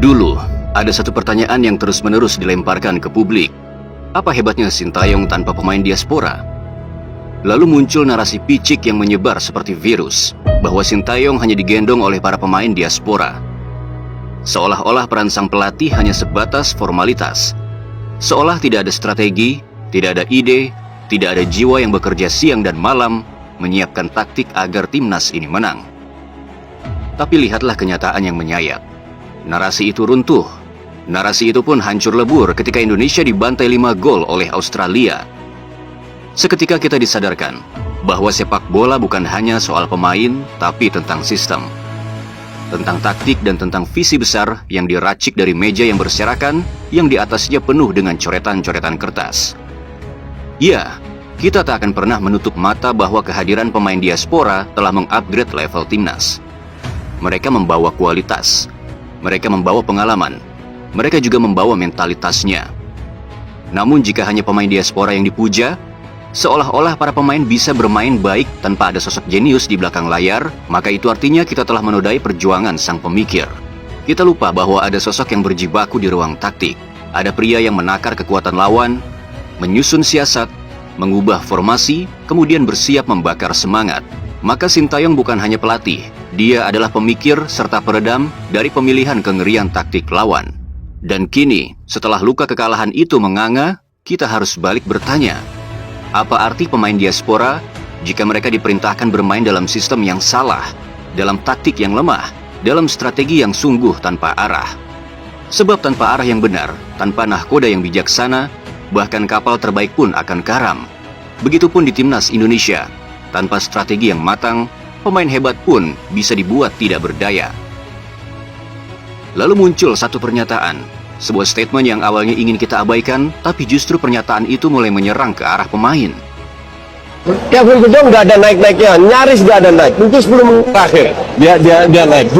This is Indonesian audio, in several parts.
Dulu, ada satu pertanyaan yang terus-menerus dilemparkan ke publik. Apa hebatnya Sintayong tanpa pemain diaspora? Lalu muncul narasi picik yang menyebar seperti virus, bahwa Sintayong hanya digendong oleh para pemain diaspora. Seolah-olah peran sang pelatih hanya sebatas formalitas. Seolah tidak ada strategi, tidak ada ide, tidak ada jiwa yang bekerja siang dan malam, menyiapkan taktik agar timnas ini menang. Tapi lihatlah kenyataan yang menyayat. Narasi itu runtuh. Narasi itu pun hancur lebur ketika Indonesia dibantai 5 gol oleh Australia. Seketika kita disadarkan bahwa sepak bola bukan hanya soal pemain, tapi tentang sistem. Tentang taktik dan tentang visi besar yang diracik dari meja yang berserakan, yang di atasnya penuh dengan coretan-coretan kertas. Ya, kita tak akan pernah menutup mata bahwa kehadiran pemain diaspora telah mengupgrade level timnas. Mereka membawa kualitas. Mereka membawa pengalaman. Mereka juga membawa mentalitasnya. Namun jika hanya pemain diaspora yang dipuja, seolah-olah para pemain bisa bermain baik tanpa ada sosok jenius di belakang layar, maka itu artinya kita telah menodai perjuangan sang pemikir. Kita lupa bahwa ada sosok yang berjibaku di ruang taktik. Ada pria yang menakar kekuatan lawan, menyusun siasat, mengubah formasi, kemudian bersiap membakar semangat. Maka Sintayong bukan hanya pelatih, dia adalah pemikir serta peredam dari pemilihan kengerian taktik lawan. Dan kini, setelah luka kekalahan itu menganga, kita harus balik bertanya, apa arti pemain diaspora jika mereka diperintahkan bermain dalam sistem yang salah, dalam taktik yang lemah, dalam strategi yang sungguh tanpa arah? Sebab tanpa arah yang benar, tanpa nahkoda yang bijaksana, bahkan kapal terbaik pun akan karam. Begitupun di timnas Indonesia, tanpa strategi yang matang, pemain hebat pun bisa dibuat tidak berdaya. Lalu muncul satu pernyataan, sebuah statement yang awalnya ingin kita abaikan, tapi justru pernyataan itu mulai menyerang ke arah pemain. Kelvin Verdong nggak ada naik-naiknya, nyaris nggak ada naik. Mungkin sebelum terakhir dia naik.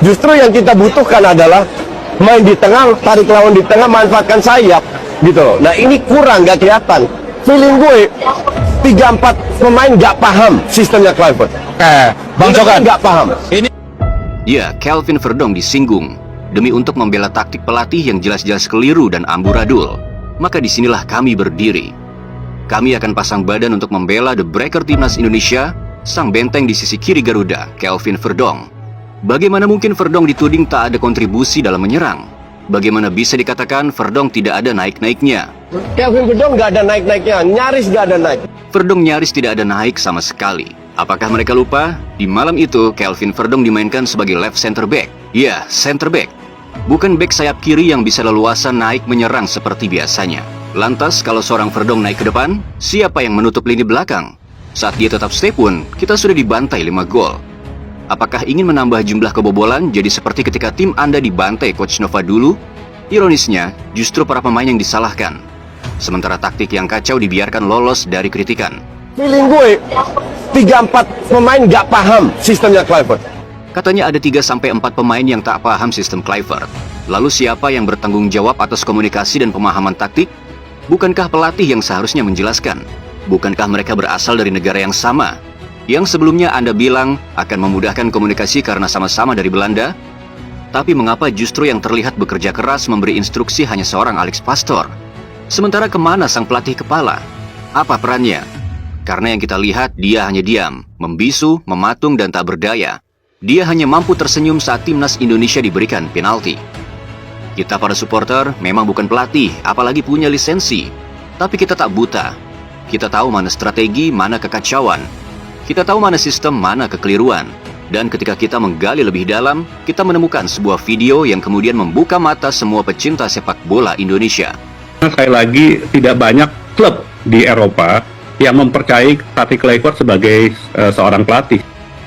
Justru yang kita butuhkan adalah main di tengah, tarik lawan di tengah, manfaatkan sayap, gitu loh. Nah ini kurang, nggak kelihatan. Feeling gue 3-4 pemain nggak paham sistemnya Kluivert. Bang Sokan nggak paham. Ya, Kelvin Verdong disinggung demi untuk membela taktik pelatih yang jelas-jelas keliru dan amburadul. Maka disinilah kami berdiri. Kami akan pasang badan untuk membela The Breaker Timnas Indonesia, sang benteng di sisi kiri Garuda, Kelvin Verdong. Bagaimana mungkin Verdong dituding tak ada kontribusi dalam menyerang? Bagaimana bisa dikatakan Verdong tidak ada naik-naiknya? Kelvin Verdong nggak ada naik-naiknya, nyaris nggak ada naik. Verdong nyaris tidak ada naik sama sekali. Apakah mereka lupa? Di malam itu, Kelvin Verdong dimainkan sebagai left center back. Ya, center back. Bukan back sayap kiri yang bisa leluasa naik menyerang seperti biasanya. Lantas, kalau seorang Verdong naik ke depan, siapa yang menutup lini belakang? Saat dia tetap stay pun, kita sudah dibantai 5 gol. Apakah ingin menambah jumlah kebobolan jadi seperti ketika tim Anda dibantai Coach Nova dulu? Ironisnya, justru para pemain yang disalahkan. Sementara taktik yang kacau dibiarkan lolos dari kritikan. Feeling gue 3-4 pemain nggak paham sistemnya Kluivert. Katanya ada 3-4 pemain yang tak paham sistem Kluivert. Lalu siapa yang bertanggung jawab atas komunikasi dan pemahaman taktik? Bukankah pelatih yang seharusnya menjelaskan? Bukankah mereka berasal dari negara yang sama? Yang sebelumnya Anda bilang akan memudahkan komunikasi karena sama-sama dari Belanda? Tapi mengapa justru yang terlihat bekerja keras memberi instruksi hanya seorang Alex Pastoor? Sementara kemana sang pelatih kepala? Apa perannya? Karena yang kita lihat, dia hanya diam, membisu, mematung, dan tak berdaya. Dia hanya mampu tersenyum saat timnas Indonesia diberikan penalti. Kita para supporter memang bukan pelatih, apalagi punya lisensi. Tapi kita tak buta. Kita tahu mana strategi, mana kekacauan. Kita tahu mana sistem, mana kekeliruan. Dan ketika kita menggali lebih dalam, kita menemukan sebuah video yang kemudian membuka mata semua pecinta sepak bola Indonesia. Sekali lagi, tidak banyak klub di Eropa yang mempercayai Patrick Kluivert sebagai seorang pelatih.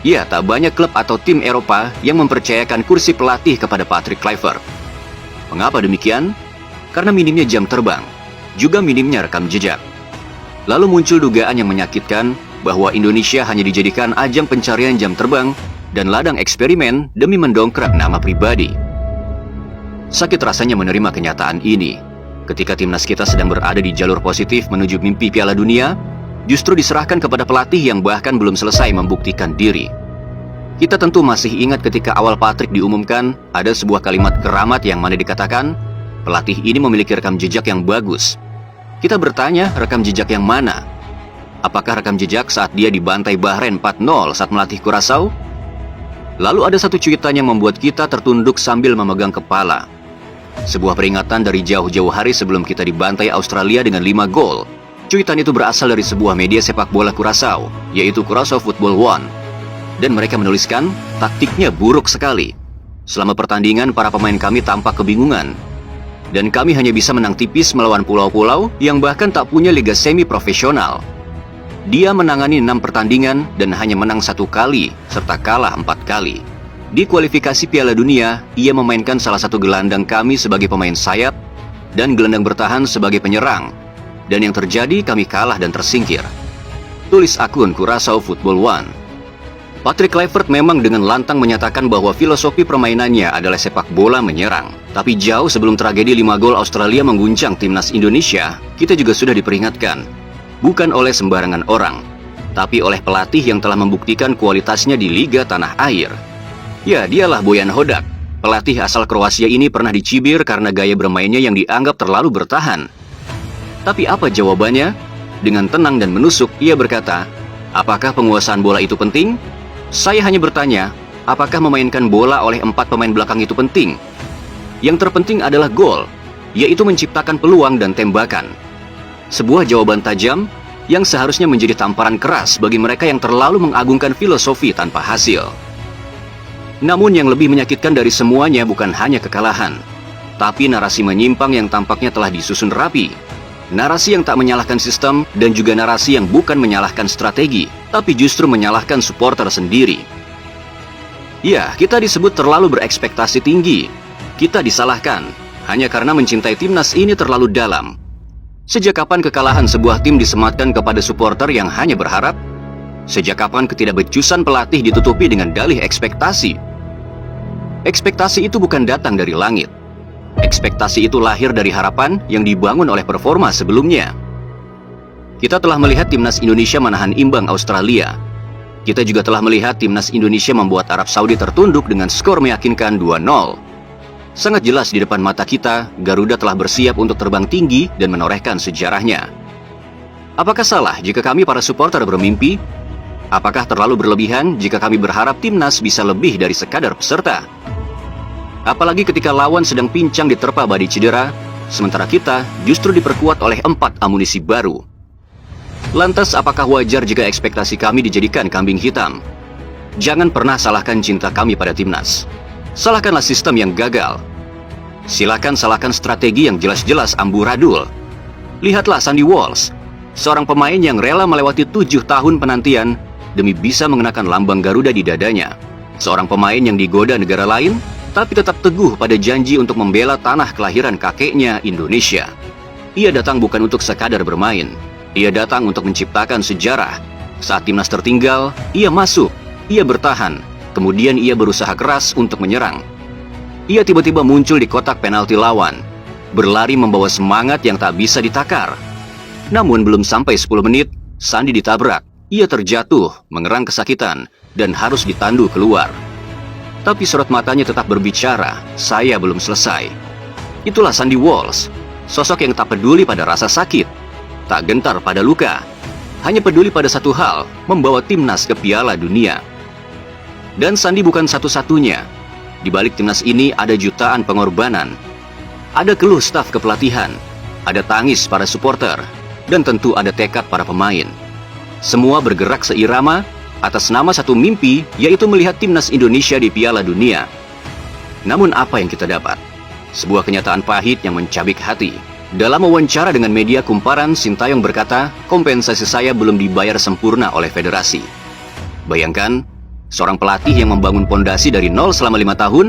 Ya, tak banyak klub atau tim Eropa yang mempercayakan kursi pelatih kepada Patrick Kluivert. Mengapa demikian? Karena minimnya jam terbang, juga minimnya rekam jejak. Lalu muncul dugaan yang menyakitkan bahwa Indonesia hanya dijadikan ajang pencarian jam terbang dan ladang eksperimen demi mendongkrak nama pribadi. Sakit rasanya menerima kenyataan ini. Ketika timnas kita sedang berada di jalur positif menuju mimpi Piala Dunia, justru diserahkan kepada pelatih yang bahkan belum selesai membuktikan diri. Kita tentu masih ingat ketika awal Patrick diumumkan, ada sebuah kalimat keramat yang mana dikatakan, pelatih ini memiliki rekam jejak yang bagus. Kita bertanya, rekam jejak yang mana? Apakah rekam jejak saat dia dibantai Bahrain 4-0 saat melatih Curaçao? Lalu ada satu cuitan yang membuat kita tertunduk sambil memegang kepala. Sebuah peringatan dari jauh-jauh hari sebelum kita dibantai Australia dengan 5 gol. Cuitan itu berasal dari sebuah media sepak bola Curaçao, yaitu Curaçao Football One. Dan mereka menuliskan, taktiknya buruk sekali. Selama pertandingan, para pemain kami tampak kebingungan. Dan kami hanya bisa menang tipis melawan pulau-pulau yang bahkan tak punya liga semi-profesional. Dia menangani 6 pertandingan dan hanya menang 1 kali, serta kalah 4 kali. Di kualifikasi Piala Dunia, ia memainkan salah satu gelandang kami sebagai pemain sayap dan gelandang bertahan sebagai penyerang. Dan yang terjadi, kami kalah dan tersingkir. Tulis akun Curaçao Football One. Patrick Kluivert memang dengan lantang menyatakan bahwa filosofi permainannya adalah sepak bola menyerang. Tapi jauh sebelum tragedi 5 gol Australia mengguncang timnas Indonesia, kita juga sudah diperingatkan. Bukan oleh sembarangan orang, tapi oleh pelatih yang telah membuktikan kualitasnya di Liga Tanah Air. Ya, dialah Bojan Hodak. Pelatih asal Kroasia ini pernah dicibir karena gaya bermainnya yang dianggap terlalu bertahan. Tapi apa jawabannya? Dengan tenang dan menusuk, ia berkata, apakah penguasaan bola itu penting? Saya hanya bertanya, apakah memainkan bola oleh 4 pemain belakang itu penting? Yang terpenting adalah gol, yaitu menciptakan peluang dan tembakan. Sebuah jawaban tajam yang seharusnya menjadi tamparan keras bagi mereka yang terlalu mengagungkan filosofi tanpa hasil. Namun yang lebih menyakitkan dari semuanya bukan hanya kekalahan, tapi narasi menyimpang yang tampaknya telah disusun rapi. Narasi yang tak menyalahkan sistem dan juga narasi yang bukan menyalahkan strategi, tapi justru menyalahkan supporter sendiri. Ya, kita disebut terlalu berekspektasi tinggi. Kita disalahkan hanya karena mencintai timnas ini terlalu dalam. Sejak kapan kekalahan sebuah tim disematkan kepada supporter yang hanya berharap? Sejak kapan ketidakbecusan pelatih ditutupi dengan dalih ekspektasi? Ekspektasi itu bukan datang dari langit. Ekspektasi itu lahir dari harapan yang dibangun oleh performa sebelumnya. Kita telah melihat timnas Indonesia menahan imbang Australia. Kita juga telah melihat timnas Indonesia membuat Arab Saudi tertunduk dengan skor meyakinkan 2-0. Sangat jelas di depan mata kita, Garuda telah bersiap untuk terbang tinggi dan menorehkan sejarahnya. Apakah salah jika kami para supporter bermimpi? Apakah terlalu berlebihan jika kami berharap timnas bisa lebih dari sekadar peserta? Apalagi ketika lawan sedang pincang diterpa badai cedera, sementara kita justru diperkuat oleh 4 amunisi baru. Lantas apakah wajar jika ekspektasi kami dijadikan kambing hitam? Jangan pernah salahkan cinta kami pada timnas. Salahkanlah sistem yang gagal. Silakan salahkan strategi yang jelas-jelas amburadul. Lihatlah Sandy Walsh, seorang pemain yang rela melewati 7 tahun penantian demi bisa mengenakan lambang Garuda di dadanya. Seorang pemain yang digoda negara lain, tapi tetap teguh pada janji untuk membela tanah kelahiran kakeknya, Indonesia. Ia datang bukan untuk sekadar bermain. Ia datang untuk menciptakan sejarah. Saat timnas tertinggal, ia masuk, ia bertahan, kemudian ia berusaha keras untuk menyerang. Ia tiba-tiba muncul di kotak penalti lawan, berlari membawa semangat yang tak bisa ditakar. Namun belum sampai 10 menit, Sandy ditabrak. Ia terjatuh, mengerang kesakitan, dan harus ditandu keluar. Tapi sorot matanya tetap berbicara, saya belum selesai. Itulah Sandy Walsh, sosok yang tak peduli pada rasa sakit, tak gentar pada luka, hanya peduli pada satu hal, membawa timnas ke Piala Dunia. Dan Sandy bukan satu-satunya. Di balik timnas ini ada jutaan pengorbanan. Ada keluh staf kepelatihan, ada tangis para supporter, dan tentu ada tekad para pemain. Semua bergerak seirama atas nama satu mimpi, yaitu melihat timnas Indonesia di Piala Dunia. Namun apa yang kita dapat? Sebuah kenyataan pahit yang mencabik hati. Dalam wawancara dengan media kumparan, Sintayong berkata, kompensasi saya belum dibayar sempurna oleh federasi. Bayangkan, seorang pelatih yang membangun pondasi dari nol selama 5 tahun,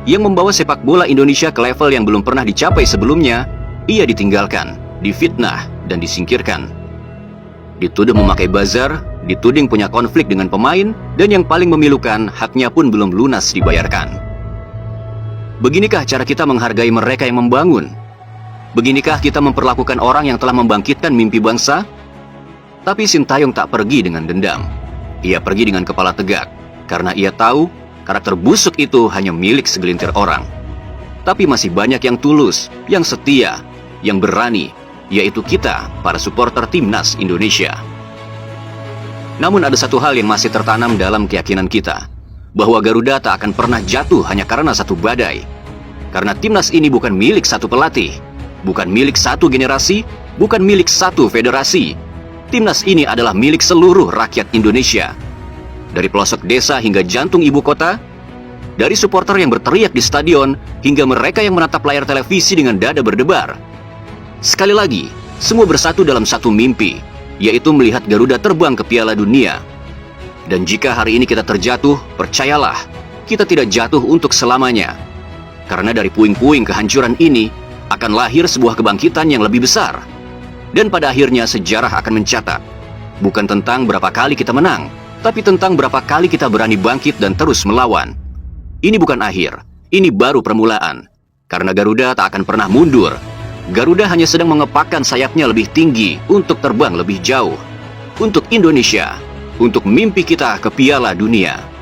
yang membawa sepak bola Indonesia ke level yang belum pernah dicapai sebelumnya, ia ditinggalkan, difitnah, dan disingkirkan. Dituduh memakai buzzer, dituding punya konflik dengan pemain, dan yang paling memilukan, haknya pun belum lunas dibayarkan. Beginikah cara kita menghargai mereka yang membangun? Beginikah kita memperlakukan orang yang telah membangkitkan mimpi bangsa? Tapi Sintayong tak pergi dengan dendam. Ia pergi dengan kepala tegak. Karena ia tahu karakter busuk itu hanya milik segelintir orang. Tapi masih banyak yang tulus, yang setia, yang berani, yaitu kita, para supporter timnas Indonesia. Namun ada satu hal yang masih tertanam dalam keyakinan kita, bahwa Garuda tak akan pernah jatuh hanya karena satu badai. Karena timnas ini bukan milik satu pelatih, bukan milik satu generasi, bukan milik satu federasi. Timnas ini adalah milik seluruh rakyat Indonesia. Dari pelosok desa hingga jantung ibu kota, dari supporter yang berteriak di stadion, hingga mereka yang menatap layar televisi dengan dada berdebar. Sekali lagi, semua bersatu dalam satu mimpi, yaitu melihat Garuda terbang ke Piala Dunia. Dan jika hari ini kita terjatuh, percayalah, kita tidak jatuh untuk selamanya. Karena dari puing-puing kehancuran ini, akan lahir sebuah kebangkitan yang lebih besar. Dan pada akhirnya sejarah akan mencatat, bukan tentang berapa kali kita menang, tapi tentang berapa kali kita berani bangkit dan terus melawan. Ini bukan akhir, ini baru permulaan. Karena Garuda tak akan pernah mundur. Garuda hanya sedang mengepakkan sayapnya lebih tinggi untuk terbang lebih jauh. Untuk Indonesia, untuk mimpi kita ke Piala Dunia.